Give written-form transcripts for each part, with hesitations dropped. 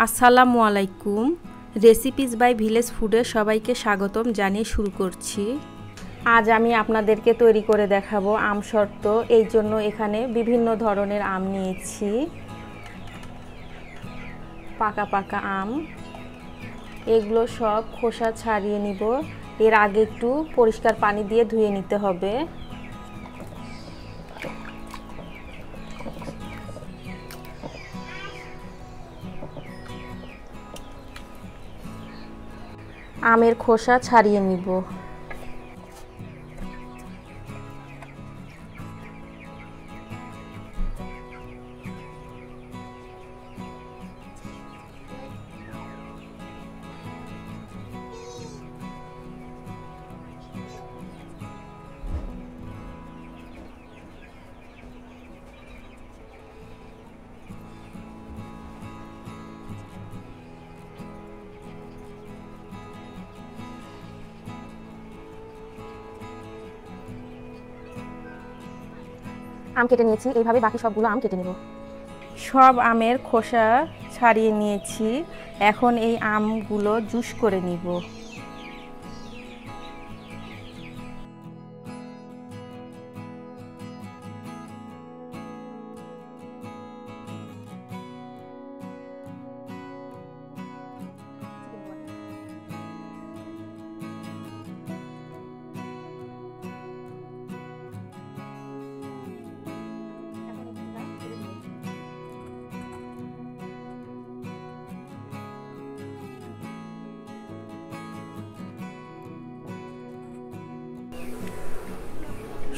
আসসালামু আলাইকুম। Recipes by village ফুডে সবাইকে স্বাগতম জানিয়ে শুরু করছি। আজ আমি আপনাদেরকে তৈরি করে দেখাবো আমসত্ব। এই জন্য এখানে বিভিন্ন ধরনের আম নিয়েছি। পাকা পাকা আম, এগুলো সব খোসা ছাড়িয়ে নিব। এর আগে একটু পরিষ্কার পানি দিয়ে ধুয়ে নিতে হবে। আমের খোসা ছাড়িয়ে নিব। আম কেটে নিয়েছি, এইভাবে বাকি সবগুলো আম কেটে নেব। সব আমের খোসা ছাড়িয়ে নিয়েছি, এখন এই আমগুলো জুস করে নিব।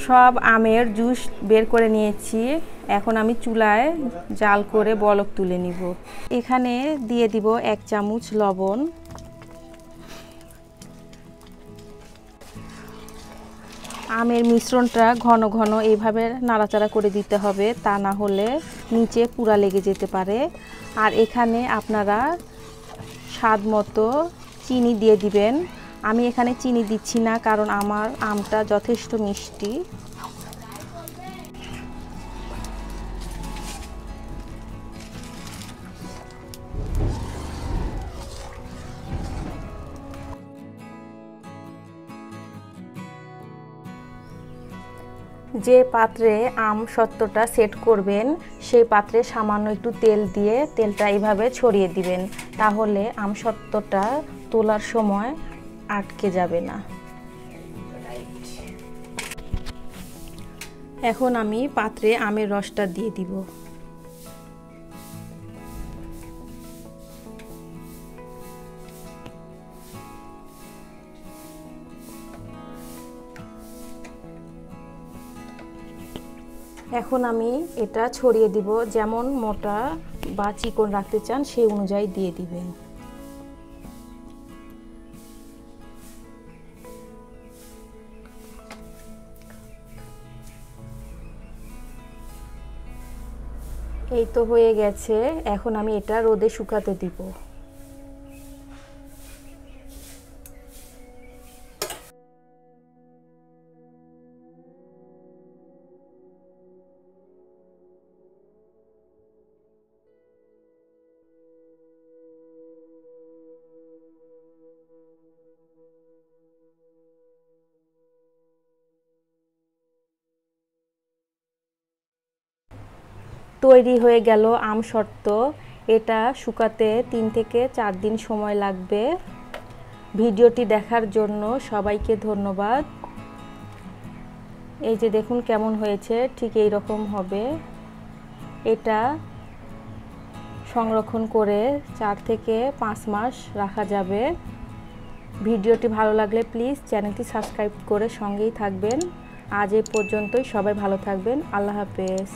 সব আমের জুস বের করে নিয়েছি, এখন আমি চুলায় জাল করে বলক তুলে নিব। এখানে দিয়ে দিব 1 চামচ লবণ। আমের মিশ্রণটা ঘন ঘন এইভাবে নাড়াচাড়া করে দিতে হবে, তা না হলে নিচে পুড়া লেগে যেতে পারে। আর এখানে আপনারা স্বাদ মতো চিনি দিয়ে দিবেন। আমি এখানে চিনি দিচ্ছি না, কারণ আমার আমটা যথেষ্ট মিষ্টি। যে পাত্রে আমসত্বটা সেট করবেন সেই পাত্রে সামান্য একটু তেল দিয়ে তেলটা এইভাবে ছড়িয়ে দিবেন, তাহলে আমসত্বটা তোলার সময় আটকে যাবে না। এখন আমি পাত্রে আমের রসটা দিয়ে দিব। এখন আমি এটা ছড়িয়ে দিব, যেমন মোটা বা চিকন রাখতে চান সেই অনুযায়ী দিয়ে দিবেন। এই তো হয়ে গেছে, এখন আমি এটা রোদে শুকাতে দিব। তৈরি হয়ে গেল আমসত্ব। এটা শুকাতে 3 থেকে 4 দিন সময় লাগবে। ভিডিওটি দেখার জন্য সবাইকে ধন্যবাদ। এই যে দেখুন কেমন হয়েছে, ঠিক এই রকম হবে। এটা সংরক্ষণ করে 4 থেকে 5 মাস রাখা যাবে। ভিডিওটি ভালো লাগলে প্লিজ চ্যানেলটি সাবস্ক্রাইব করে সঙ্গেই থাকবেন। আজ এই পর্যন্তই, সবাই ভালো থাকবেন। আল্লাহ হাফেজ।